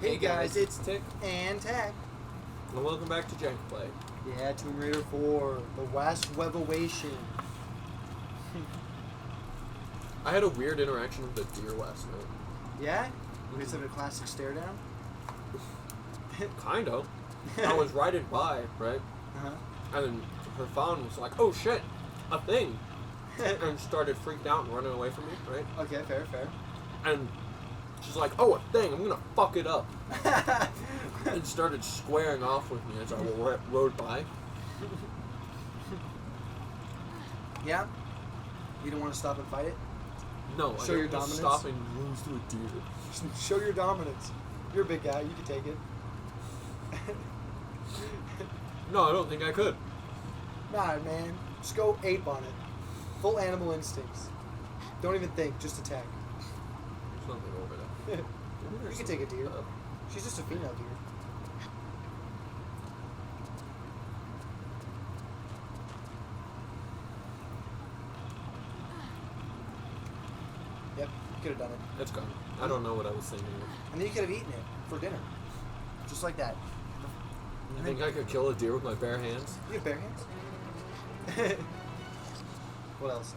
Hey guys, it's Tick, and Tech. and welcome back to Jank Play. Yeah, Tomb Raider 4, The Last Revelation. I had a weird interaction with the deer last night. Yeah? We just had a classic stare down? Kind of. I was riding by, right? Uh-huh. And then her phone was like, oh shit, a thing. And started freaking out and running away from me, right? Okay, fair. And she's like, oh, a thing, I'm gonna fuck it up. And started squaring off with me as I rode by. Yeah? You don't want to stop and fight it? No, Show I your didn't want to dominance? stop and lose to a deer. Show your dominance. You're a big guy, you can take it. No, I don't think I could. Nah, man. Just go ape on it. Full animal instincts. Don't even think, just attack. There's nothing over there. You can take a deer. She's just a female deer. Yep, you could have done it. It's gone. I don't know what I was thinking. And then you could have eaten it for dinner. Just like that. You think I could kill a deer with my bare hands? You have bare hands? What else?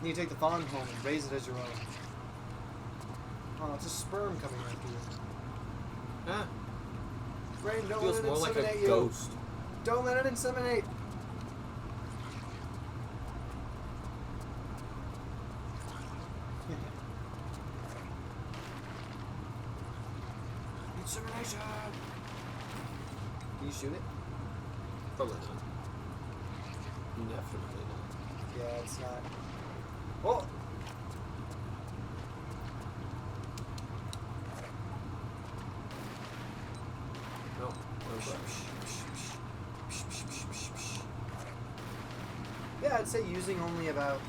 You take the fawn home and raise it as your own. Oh, it's a sperm coming after you. Ah, Rain, don't feels let it more like inseminate a you. ghost. Don't let it inseminate. Insemination. Can you shoot it? Probably not. Definitely not. Yeah, it's not. Oh. No. Yeah, I'd say using only about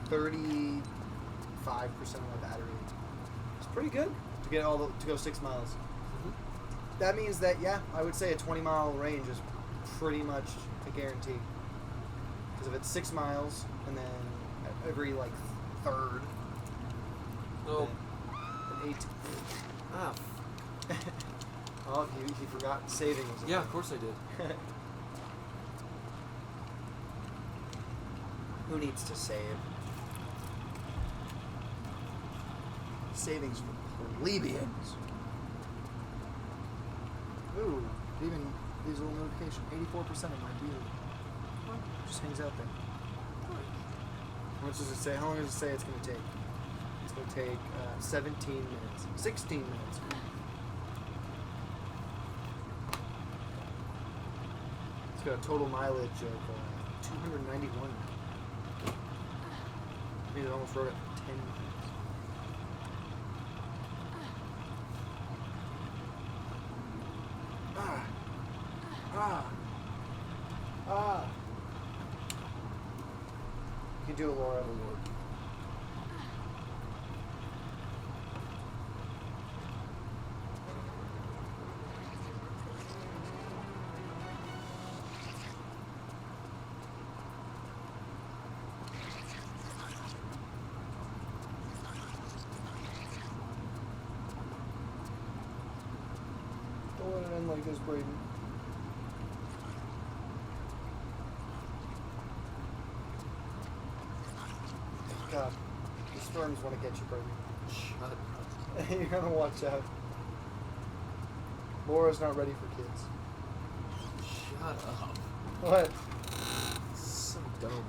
35% of my battery. It's pretty good to get to go 6 miles. Mm-hmm. That means that, yeah, I would say a 20-mile range is pretty much a guarantee. Because if it's 6 miles and then every like third, No. then 8. Ah. Oh, he forgot saving. Yeah, of course I did. Who needs to save? Savings for plebeians. Ooh, even these little notification. 84% of my view. Just hangs out there. How much does it say? How long does it say it's going to take? It's going to take 17 minutes. 16 minutes. It's got a total mileage of 291. I mean, it almost rode it for 10 minutes. You can do it, Laura. Don't let it end like this, Braden. God, the storms want to get you, Braden. Shut up. You're gonna watch out. Laura's not ready for kids. Shut up. What? It's so dumb.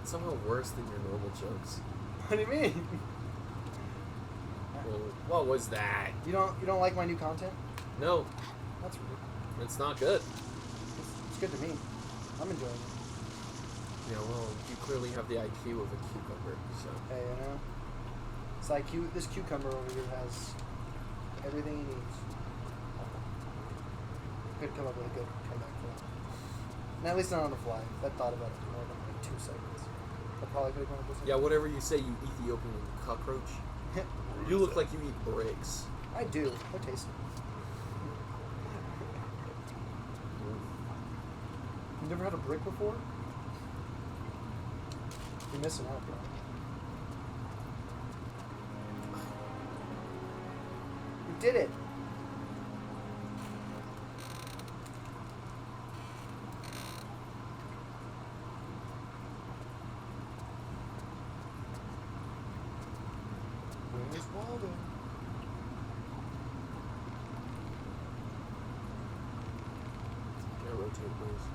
It's somehow worse than your normal jokes. What do you mean? Well, what was that? You don't like my new content? No, That's rude. it's not good. It's good to me. I'm enjoying it. Yeah, well, you clearly have the IQ of a cucumber, so. Hey, you know, it's like this cucumber over here has everything he needs. Could come up with a good comeback for that. And at least not on the fly. If I thought about it for more than like 2 seconds, I probably could have come up with something. Yeah, whatever you say, you Ethiopian cockroach. You look like you eat bricks. I do. They're tasty. You've never had a brick before? You're missing out, bro. did it. Where's Waldo? Yeah, rotate, please.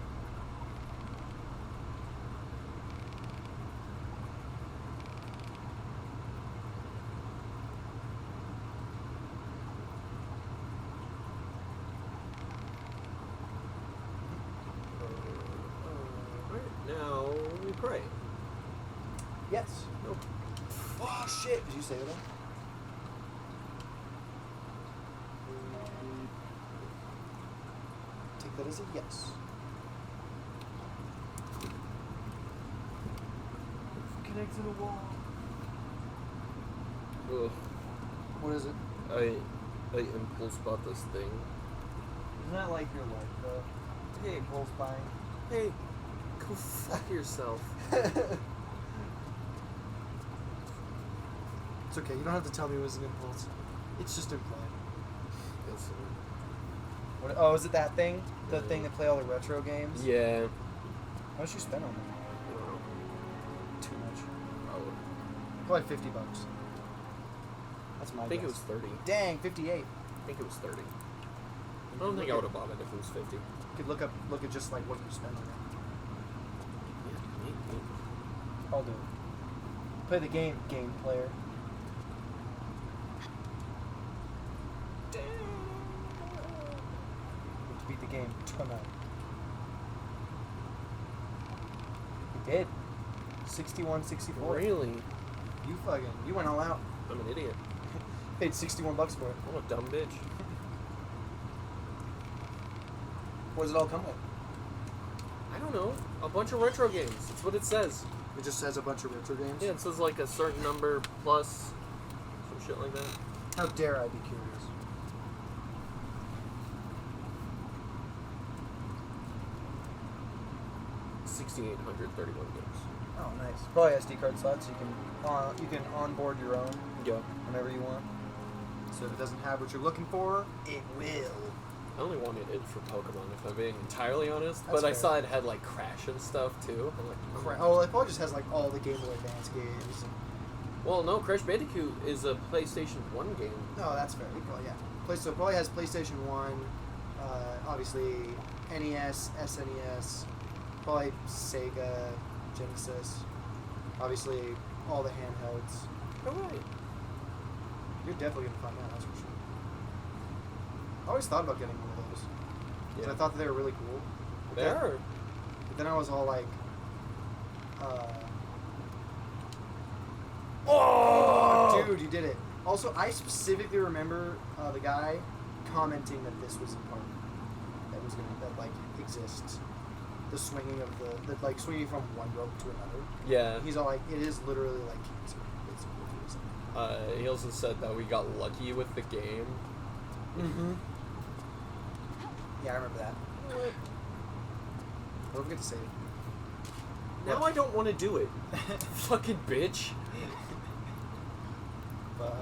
Now we pray. Yes. Nope. Oh shit! Did you say that? Take that as a yes. Connect to the wall. Ugh. What is it? I impulse bought this thing. Isn't that like your life, though? Hey, impulse buying. Hey, go fuck yourself. It's okay. You don't have to tell me it was an impulse. It's just implied. Yes, What, oh, is it that thing? The thing that play all the retro games? yeah. How much you spend on them? I don't know. Too much. Probably. Probably $50. That's my I think it guess. was 30. Dang, 58. I think it was 30. I don't think I would have bought it if it was 50. You could look at just like what you spend on it. Yeah, maybe. I'll do it. Play the game player. To beat the game tonight. You did. 61-64. Really? You went all out. I'm an idiot. Paid $61 for it. I'm a dumb bitch. What does it all come with? I don't know. A bunch of retro games. That's what it says. It just says a bunch of retro games? Yeah, it says like a certain number plus some shit like that. How dare I be curious? $6,831 games. Oh, nice. Probably SD card slots. You can onboard your own Yeah. whenever you want. So if it doesn't have what you're looking for, it will. I only wanted it for Pokemon, if I'm being entirely honest. That's but I fair. saw it had like Crash and stuff too. I'm like, Oh, it probably just has like all the Game Boy Advance games. Well, no, Crash Bandicoot is a PlayStation 1 game. No, that's fair. It probably, yeah. So it probably has PlayStation 1, obviously NES, SNES, probably Sega, Genesis, obviously all the handhelds. Oh, right. You're definitely going to find that, that's for sure. I always thought about getting one of those. 'Cause Yeah. I thought that they were really cool. But They then- are. But then I was all like, oh, dude, you did it. Also, I specifically remember the guy commenting that this was a part that was that like exists. The swinging of the like swinging from one rope to another. Yeah. He's all like, it is literally like cancer. It's He also said that we got lucky with the game. Mm-hmm. Yeah, I remember that. Don't forget to save it. Now I don't want to do it. Fucking bitch. But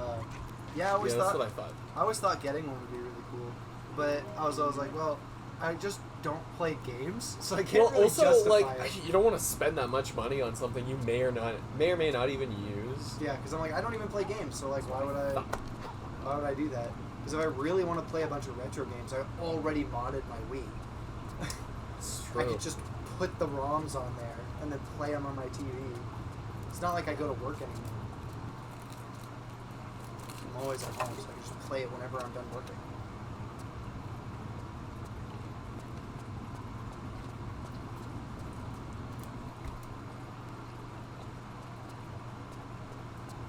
yeah, I always Yeah, that's thought what I thought. I always thought getting one would be really cool, but I was always like, well, I just don't play games, so I can't Well, really also, justify like, it. you don't want to spend that much money on something you may or may not even use. Yeah, because I'm like, I don't even play games, so like, why would I do that? Because if I really want to play a bunch of retro games, I already modded my Wii. It's I true. could just put the ROMs on there and then play them on my TV. It's not like I go to work anymore. I'm always at home, so I can just play it whenever I'm done working.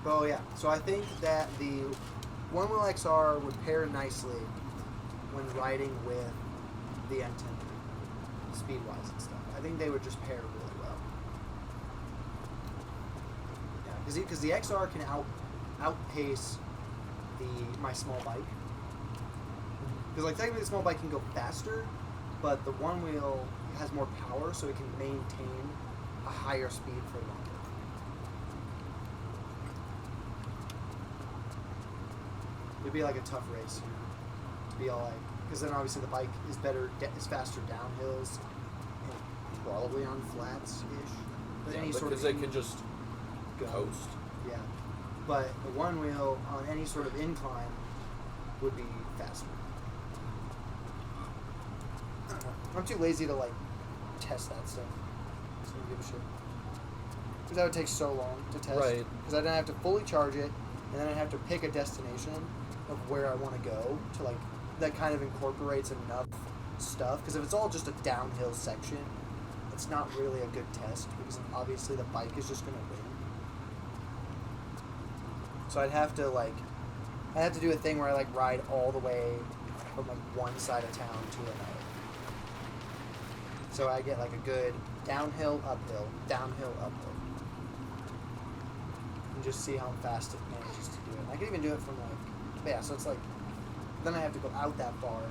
Oh yeah, so I think that the One Wheel XR would pair nicely when riding with the M10 speed-wise and stuff. I think they would just pair really well. Yeah, because the XR can outpace my small bike. Because like technically the small bike can go faster, but the One Wheel has more power, so it can maintain a higher speed for longer. It'd be like a tough race, you know. To be all like, because then obviously the bike is better, is faster downhills, and probably on flats ish. But Yeah, any sort because of they can just coast. Yeah, but the one wheel on any sort of incline would be faster. I don't know. I'm too lazy to like test that stuff. So I don't give a shit. Because that would take so long to test. Right. Because I'd have to fully charge it, and then I'd have to pick a destination of where I want to go to like that kind of incorporates enough stuff. Because if it's all just a downhill section, it's not really a good test because obviously the bike is just gonna win. So I'd have to do a thing where I like ride all the way from like one side of town to another. So I get like a good downhill, uphill, and just see how fast it manages to do it. And I can even do it from so it's like, then I have to go out that far,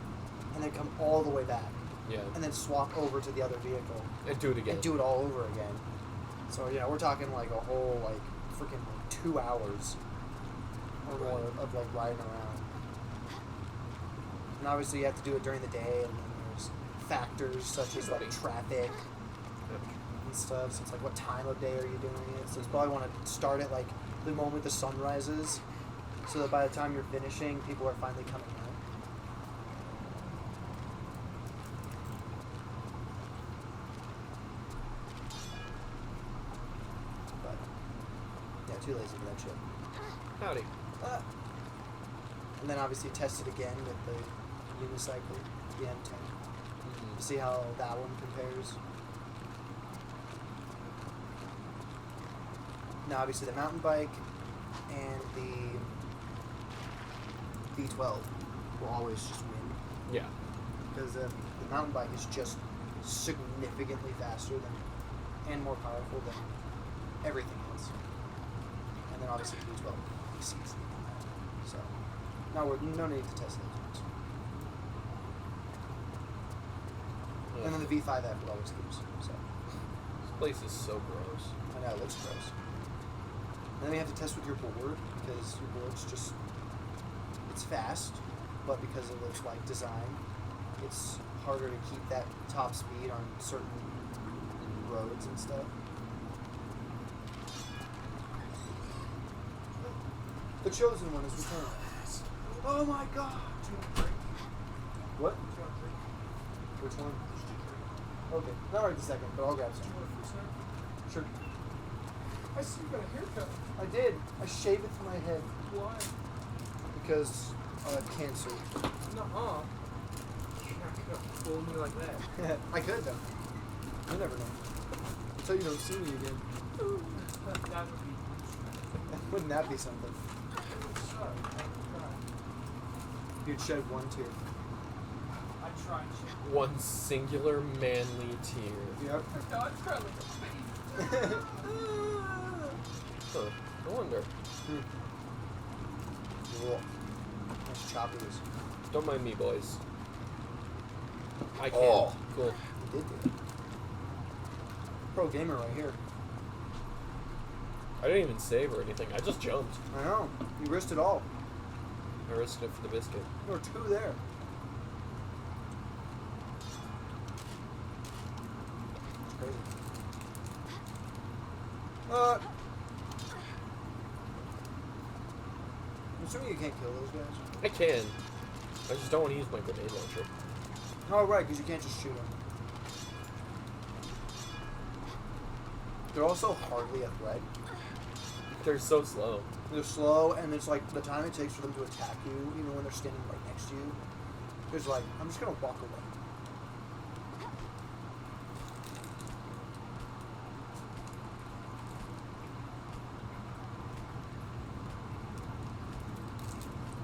and then come all the way back, Yeah. and then swap over to the other vehicle, And do it again. and do it all over again. So yeah, we're talking like a whole like freaking 2 hours or more of like riding around. And obviously you have to do it during the day, and then there's factors such as like traffic and stuff. So it's like, what time of day are you doing it? So you probably want to start at like the moment the sun rises, so that by the time you're finishing, people are finally coming out. But yeah, too lazy for that shit. Howdy. And then obviously test it again with the unicycle, the M10. See how that one compares. Now obviously the mountain bike and the V12 will always just win, Yeah. because the mountain bike is just significantly faster than and more powerful than everything else. And then obviously the V12 exceeds that. So no need to test those ones. And then the V5F will always lose. So This place is so gross. I know, it looks gross. And then we have to test with your board, because your board's just, it's fast, but because of its like design, it's harder to keep that top speed on certain roads and stuff. The chosen one is returned. Oh my god! What? Which one? Okay, not right this second, but I'll grab some. Sure. I see you got a haircut. I did. I shaved it from my head Why? because I have cancer. Nuh-uh. You're not gonna fool me like that. I could though. You never know. Until you don't see me again. That would be... Wouldn't that be something? You'd shed one tear. I tried shit. One singular manly tear. Yep. God, cry like a baby. Huh. No wonder. Cool. Nice choppies. Don't mind me, boys. I can't. Oh. Cool. You did do it. Pro gamer right here. I didn't even save or anything. I just jumped. I know. You risked it all. I risked it for the biscuit. There were two there. It's crazy. I'm assuming you can't kill those guys. I can. I just don't want to use my grenade launcher. Oh, right, because you can't just shoot them. They're also hardly a threat. They're so slow. They're slow, and it's like the time it takes for them to attack you, even when they're standing right next to you, it's like, I'm just going to walk away.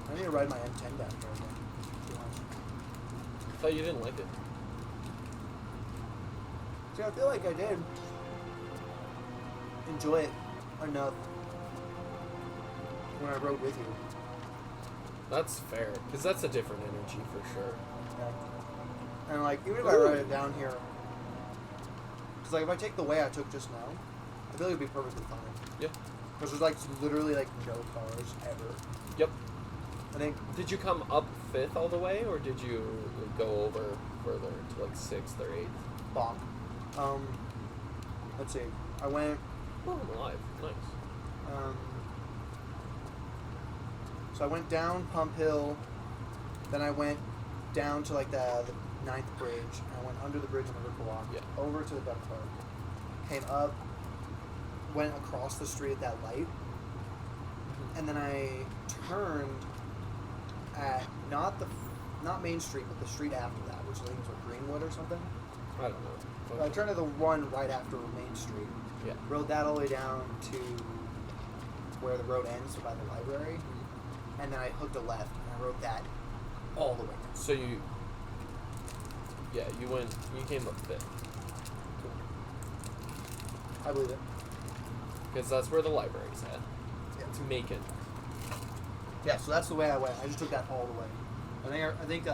I need to ride my M10 down here again. I thought you didn't like it. See, I feel like I did enjoy it enough when I rode with you. That's fair, because that's a different energy for sure. Yeah. And like, even if I ride it down here, because like if I take the way I took just now, I feel like it'd be perfectly fine. Yeah. Because there's like literally like no cars ever. Yep. I think Did you come up 5th all the way, or did you go over further to like 6th or 8th? bonk. Let's see. I went. Oh, I'm alive. Nice. So I went down Pump Hill, then I went down to like the 9th bridge. And I went under the bridge on the Riverwalk, Yeah. over to the duck park, came up, went across the street at that light, and then I turned at not Main Street, but the street after that, which I think was what, Greenwood or something. I don't know. But I turned to the one right after Main Street. Yeah. Rode that all the way down to where the road ends, so by the library, and then I hooked a left and I rode that all the way down. So you came up 5th. I believe it. Because that's where the library's at. Yeah. It's Macon. Yeah, so that's the way I went. I just took that all the way. I think 2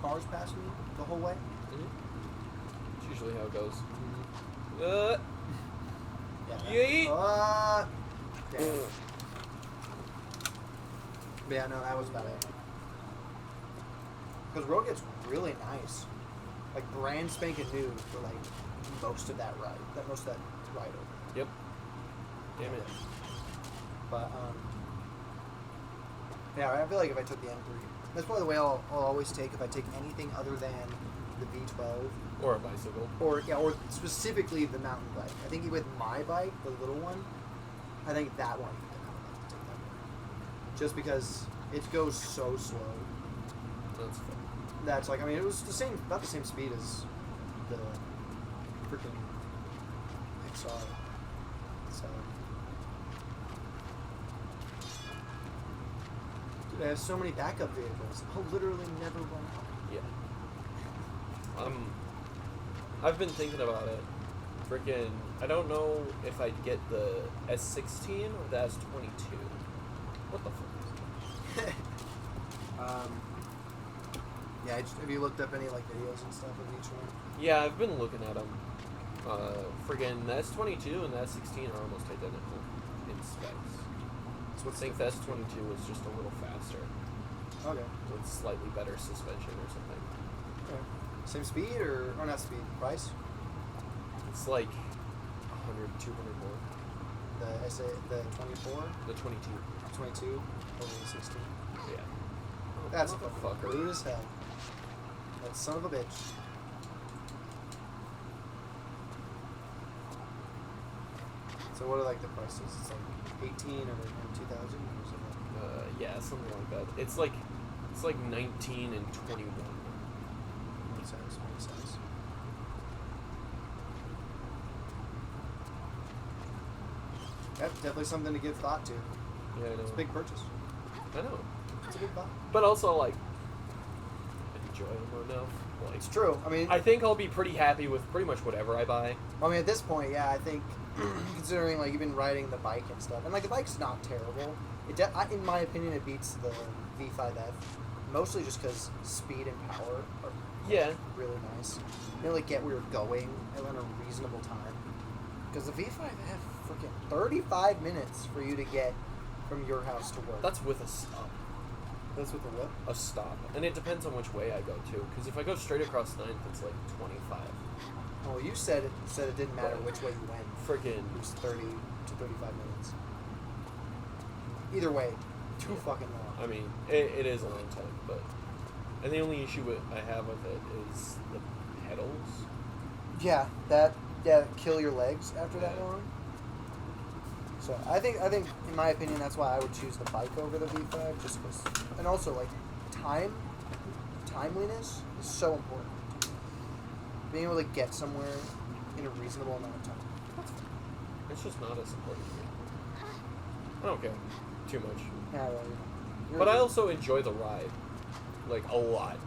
cars passed me the whole way. Mm-hmm. It's usually how it goes. Yeah. Yeet. Damn. But yeah, no, that was about it. Because road gets really nice, like brand spanking new for like most of that ride. Most of that ride over. Yep. Damn it. But yeah, I feel like if I took the M3, that's probably the way I'll always take if I take anything other than the V12 Or a bicycle. or specifically the mountain bike. I think with my bike, the little one, I think that one. I would like to take that one. Just because it goes so slow. That's fun. That's like, I mean, it was about the same speed as the freaking XR. So, dude, I have so many backup vehicles. I'll literally never run out. Yeah. I've been thinking about it. Freaking, I don't know if I'd get the S16 or the S22. What the fuck is that? Yeah, have you looked up any like videos and stuff of each one? Yeah, I've been looking at them. Friggin' the S22 and the S16 are almost identical in specs. So I think the S22 was just a little faster Okay. with slightly better suspension or something. Okay. Same speed or not speed? Price? It's like 100, 200 more. The 24, The 22. 22 over the 16. Yeah. That's Motherfucker. rude as hell. That son of a bitch. So what are like the prices? It's like 18 or 2,000 or something. Yeah, something like that. It's like 19 and 21. Makes sense. That's definitely something to give thought to. Yeah, I know. It's a big purchase. I know. It's a big thought. But also, like, enjoy them enough. Like, It's true. I mean, I think I'll be pretty happy with pretty much whatever I buy. at this point, yeah, I think considering like you've been riding the bike and stuff, and like the bike's not terrible. In my opinion, it beats the V5F, mostly just because speed and power are Yeah. really nice. You know, like get where you're going in a reasonable time. Because the V5F, freaking 35 minutes for you to get from your house to work. That's with a stop. That's with the what? A stop. And it depends on which way I go, too. Because if I go straight across 9th, it's like 25. Oh, you said it didn't matter which way you went. Friggin'. It was 30 to 35 minutes. Either way, too fucking long. I mean, it is a long time, but... And the only issue I have with it is the pedals. Yeah, kill your legs after that long. So I think in my opinion that's why I would choose the bike over the V5, just because, and also like timeliness is so important. Being able to get somewhere in a reasonable amount of time. It's just not as important to me. I don't care too much. Yeah, well, But I also enjoy the ride. Like, a lot.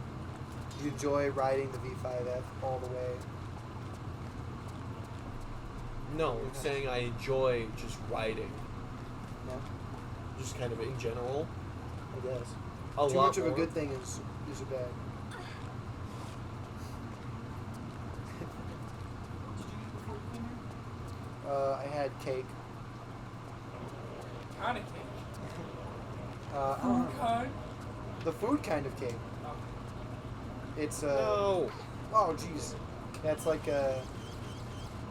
you enjoy riding the V5F all the way. No, I'm saying I enjoy just riding. No, Just kind of in general. I guess. A Too lot much of a more. good thing is bad. I had cake. Kind of cake. I don't know. Kind. The food kind of cake. It's No. oh jeez. Yeah, it's like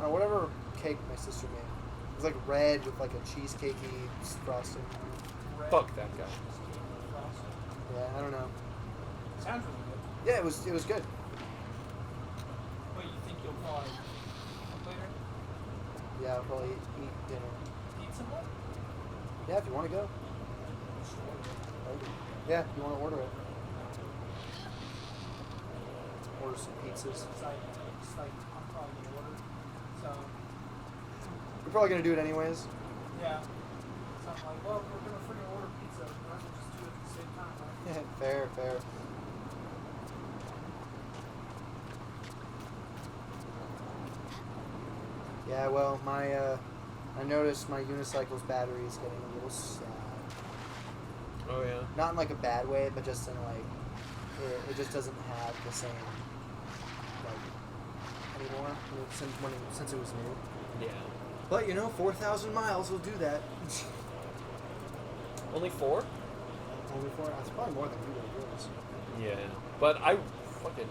whatever cake my sister made. It was like red with like a cheesecakey frosting. Fuck that guy. Yeah, I don't know. Sounds really good. Yeah, it was good. But you think you'll probably cook later? Yeah, I'll probably eat dinner. Pizza more? Yeah, if you want to go. Yeah, if you want to order it. Order some pizzas. It's like I'm probably gonna order. So We're probably gonna do it anyways. yeah. So I'm like, well, we're gonna freaking order pizza. We might as well just do it at the same time, right? Yeah, fair, fair. Yeah, well, I noticed my unicycle's battery is getting a little sad. Oh yeah. Not in like a bad way, but just in like, it just doesn't have the same, like, anymore since it was new. Yeah. But you know, 4,000 miles will do that. Only 4? Only 4? That's probably more than you would yours. Yeah. But I fucking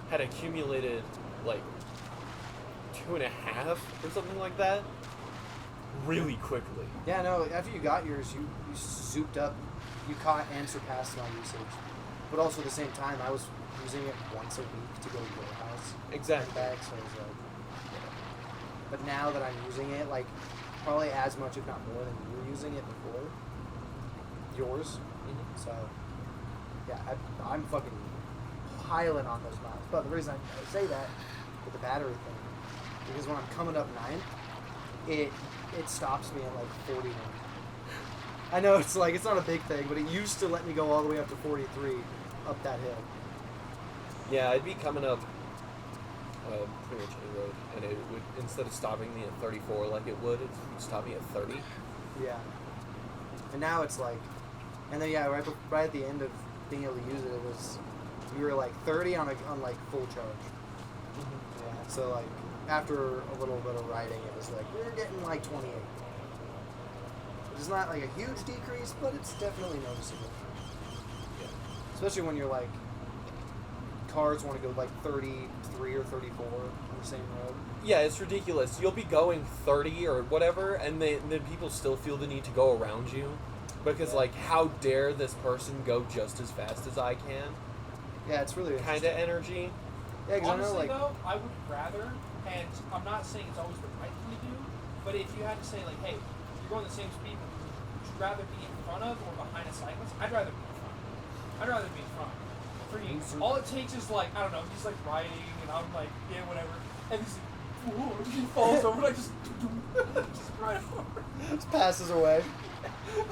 had accumulated like 2.5 or something like that. Really quickly. Yeah, no, after you got yours, you zooped up, you caught and surpassed my usage. But also at the same time, I was using it once a week to go to your house. Exactly. And back, so I was like, but now that I'm using it, like, probably as much, if not more, than you were using it before. Yours. Mm-hmm. So, yeah, I'm fucking piling on those miles. But the reason I say that with the battery thing, because when I'm coming up 9, it stops me at like 49. I know it's like, it's not a big thing, but it used to let me go all the way up to 43 up that hill. Yeah, I'd be coming up pretty much any road, and it would, instead of stopping me at 34 like it would stop me at 30. Yeah. And now it's like, and then yeah, right at the end of being able to use it, you were like 30 on like full charge. Mm-hmm. Yeah. So like after a little bit of riding, it was like we were getting like 28, which is not like a huge decrease, but it's definitely noticeable. Yeah. Especially when you're like, cars want to go like 33 or 34 on the same road. Yeah, it's ridiculous. You'll be going 30 or whatever, and then people still feel the need to go around you. Because, Yeah. like, how dare this person go just as fast as I can? Yeah, it's really Kind of energy. Yeah, because I know Honestly, like though, I would rather, and I'm not saying it's always the right thing to do, but if you had to say, like, hey, you're going the same speed, would you rather be in front of or behind a cyclist? I'd rather be in front. I'd rather be in front. Mhm. All it takes is, like, I don't know, he's, like, riding, and I'm, like, yeah, whatever, and he's like, ooh, he falls over, and I just right over. it passes away.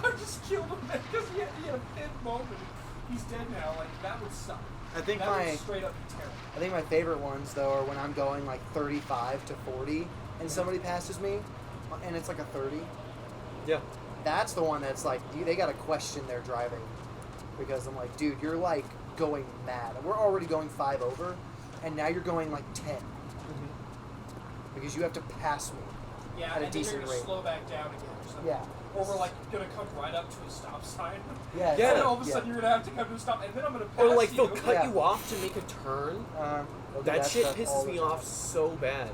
I just killed him because he had a pin moment. He's dead now. Like, that would suck. I think that would straight up be terrible. I think my favorite ones though are when I'm going like 35 to 40 and somebody passes me and it's like a 30. Yeah. That's the one that's like they gotta question their driving because I'm like, dude, you're like going mad. We're already going 5 over, and now you're going like 10 because you have to pass me. Yeah, At a and then decent you're gonna rate. slow back down again or something. Yeah. Or we're like gonna come right up to a stop sign. Yeah. Yeah. And then all of a yeah. sudden you're gonna have to come to a stop, and then I'm gonna pass Or, like, you. they'll cut Yeah. you off to make a turn. They'll do That shit stuff all pisses the me time. off so bad.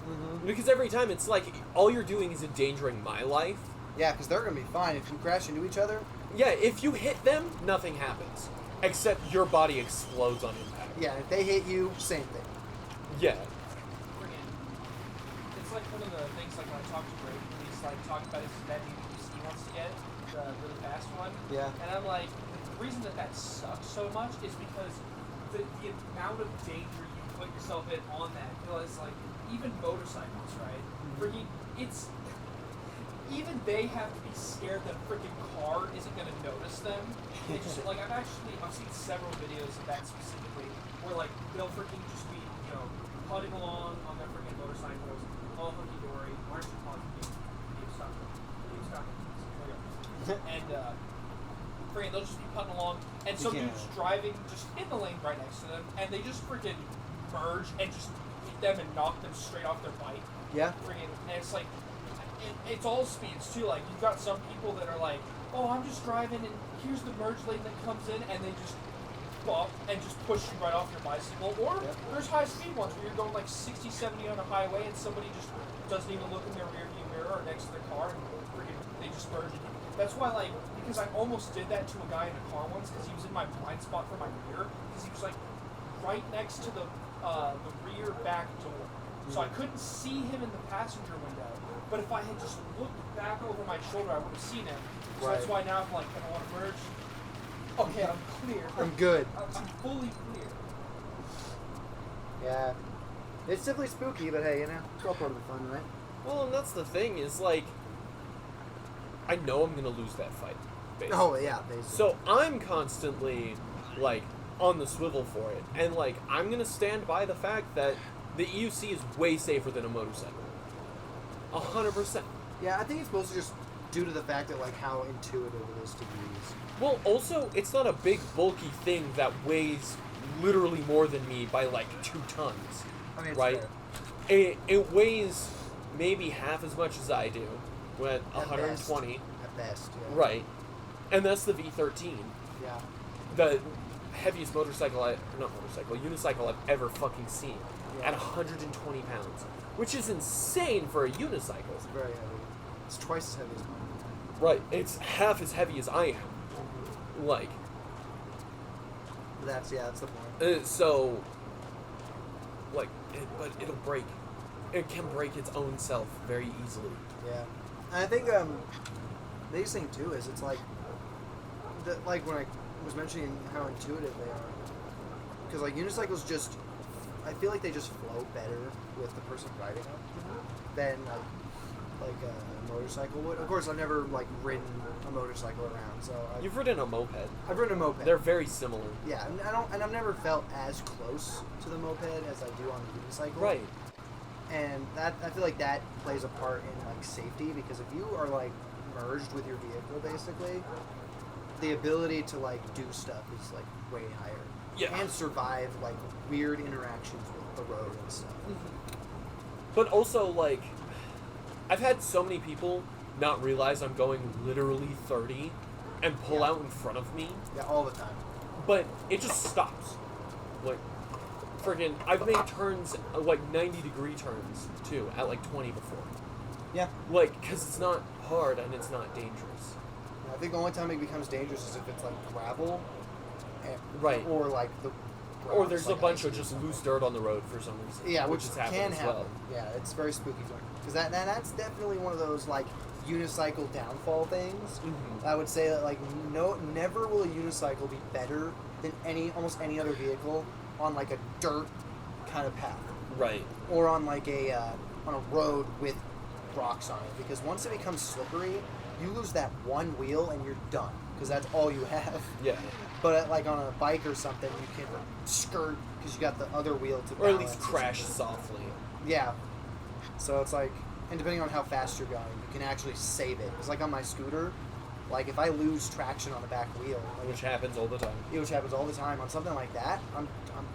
Mhm. Because every time it's like, all you're doing is endangering my life. Yeah, because they're gonna be fine if you crash into each other. Yeah, if you hit them, nothing happens. Except your body explodes on impact. Yeah, if they hit you, same thing. Yeah. It's like one of the things like when I talk to Brady, he's like talking about his that new PC he wants to get, the really fast one. Yeah. And I'm like, the reason that sucks so much is because the amount of danger you put yourself in on that. Because like even motorcycles, right? Freaking, it's even they have to be scared that a freaking car isn't gonna notice them. It's just like I've seen several videos of that specifically, where like they'll freaking just be putting along on their freaking motorcycles, all hunky dory. Why aren't you pausing me? Keep stopping. There we go. And freaking they'll just be putting along, and some Yeah. dude's driving just in the lane right next to them, and they just freaking merge and just hit them and knock them straight off their bike. Yeah. Freaking, and it's like, it's all speeds too. Like you've got some people that are like oh, I'm just driving and here's the merge lane that comes in, and they just bump and just push you right off your bicycle. Or there's high speed ones where you're going like 60, 70 on a highway and somebody just doesn't even look in their rear view mirror or next to their car and they just merge it. That's why, like, because I almost did that to a guy in a car once because he was in my blind spot for my rear because he was like right next to the rear back door. So I couldn't see him in the passenger window, but if I had just looked back over my shoulder, I would have seen him. So that's why now I'm like, I want to merge. Okay, I'm clear. I'm good. I'm fully clear. Yeah. It's simply spooky, but hey, you know, it's all part of the fun, right? Well, and that's the thing is like, I know I'm gonna lose that fight. Basically. Oh, yeah, basically. So I'm constantly like on the swivel for it, and like I'm gonna stand by the fact that the EUC is way safer than a motorcycle. 100%. Yeah, I think it's mostly just due to the fact that, like, how intuitive it is to use. Well, also, it's not a big, bulky thing that weighs literally more than me by, like, 2 tons. I mean, it's right? fair. It weighs maybe half as much as I do, with At 120. At best, yeah. Right. And that's the V13. Yeah. The heaviest unicycle I've ever fucking seen. Yeah. At 120 pounds. Which is insane for a unicycle. It's very heavy. It's twice as heavy as mine. Right. It's half as heavy as I am. Like, That's the point. so, like, but it'll break. It can break its own self very easily. Yeah. And I think the biggest thing too is it's like like when I was mentioning how intuitive they are, because like unicycles just, I feel like they just flow better with the person riding them than like a motorcycle would. Of course, I've never like ridden a motorcycle around, so You've ridden a moped. I've ridden a moped. They're very similar. Yeah, and I've never felt as close to the moped as I do on the unicycle. Right. And that, I feel like that plays a part in like safety, because if you are like merged with your vehicle, basically, the ability to like do stuff is like way higher. Yeah. And survive like weird interactions with the road and stuff. But also, like, I've had so many people not realize I'm going literally 30 and pull out in front of me, Yeah, all the time. but it just stops. Like, friggin', I've made turns, like 90-degree turns, too, at like 20 before. Yeah. Like, because it's not hard and it's not dangerous. I think the only time it becomes dangerous is if it's like gravel, Right. or like the. Or there's like a bunch ice. of just loose dirt on the road for some reason. Yeah, which has happened can as happen. well. Yeah, it's very spooky fun. Because that's definitely one of those like unicycle downfall things. Mhm. I would say that like never will a unicycle be better than almost any other vehicle on like a dirt kind of path, Right. or on like on a road with rocks on it. Because once it becomes slippery, you lose that one wheel and you're done. Because that's all you have. Yeah. But like on a bike or something, you can skirt because you got the other wheel to Or at balance least or crash something. softly. Yeah. So it's like, and depending on how fast you're going, you can actually save it. Because like on my scooter, like if I lose traction on the back wheel, like Which happens all the time. which happens all the time on something like that, I'm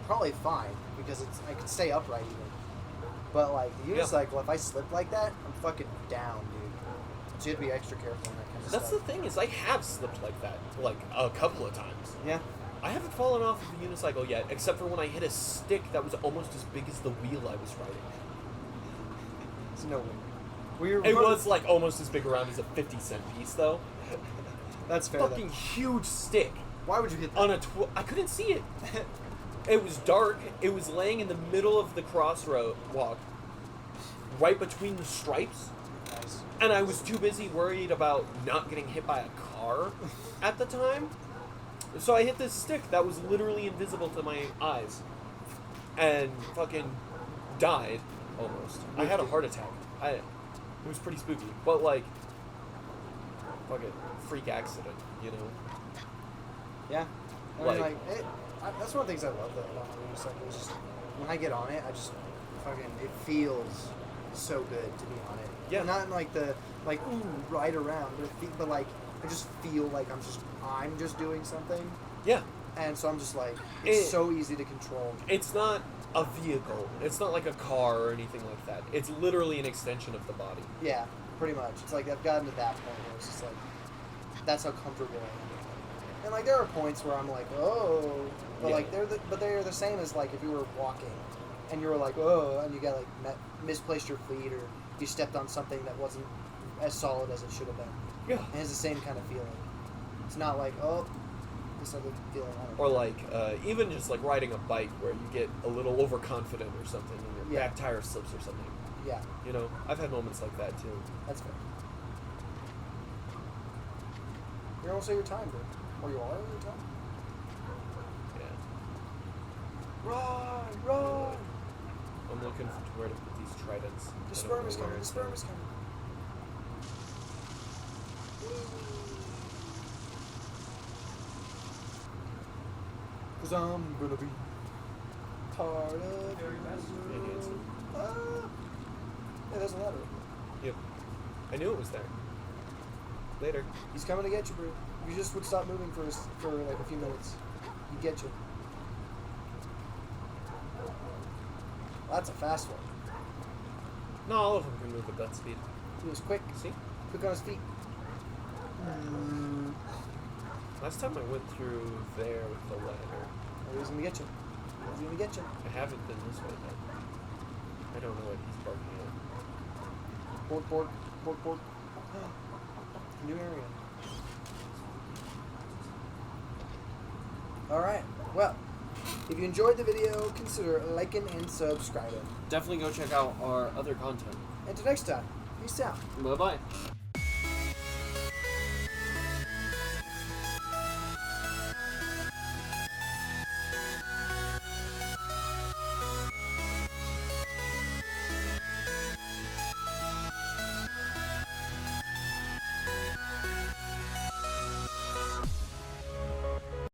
probably fine because I can stay upright even. But like the Yeah. unicycle, if I slip like that, I'm fucking down, dude. So you have to be extra careful on that kind of That's stuff. the thing is I have slipped like that, like a couple of times. Yeah. I haven't fallen off of a unicycle yet, except for when I hit a stick that was almost as big as the wheel I was riding. It's no way. Well, you're It running- was like almost as big around as a 50-cent piece, though. That's fair. Fucking Then. huge stick Why would you hit that? on a I couldn't see it. It was dark. It was laying in the middle of the crossroad walk, right between the stripes. Nice. And I was too busy worried about not getting hit by a car at the time. So I hit this stick that was literally invisible to my eyes. And fucking died, almost. I had a heart attack. It was pretty spooky. But like, fucking freak accident, you know? Yeah. I Like- mean, that's one of the things I love though about my motorcycle. Is just when I get on it, I just fucking, it feels so good to be on it. Yeah. Not in like the ooh ride around, but like I just feel like I'm just doing something, Yeah. and so I'm just like it's It- so easy to control. It's not a vehicle. It's not like a car or anything like that. It's literally an extension of the body. Yeah, pretty much. It's like I've gotten to that point where it's just like that's how comfortable I am. And like there are points where I'm like, oh, but Yeah. like they're the same as like if you were walking, and you were like, oh, and you got like misplaced your feet or you stepped on something that wasn't as solid as it should have been. Yeah. And it's the same kind of feeling. It's not like, oh, this other feeling. I don't Or know. like even just like riding a bike where you get a little overconfident or something and your Yeah. back tire slips or something. Yeah, You know, I've had moments like that too. that's fair. You're almost at your time, bro. Or you are at your time. Yeah. Run! I'm looking to where to put these tridents. The I don't sperm know is where coming. The it's sperm at. is coming. Cause I'm gonna be part of Very best. Yeah, handsome. Ah. Yeah, there's a ladder. Yep. I knew it was there. Later. He's coming to get you, bro. If you just would stop moving for like a few minutes, he'd get you. That's a fast one. No, all of them can move at that speed. He was quick. See? Quick on his feet. Last time I went through there with the ladder, Oh, he's gonna get you. He's gonna get you. I haven't been this way though. I don't know what he's barking at. Bork, bork, bork, bork. New area. Alright, well, if you enjoyed the video, consider liking and subscribing. Definitely go check out our other content. Until next time, peace out. Bye bye.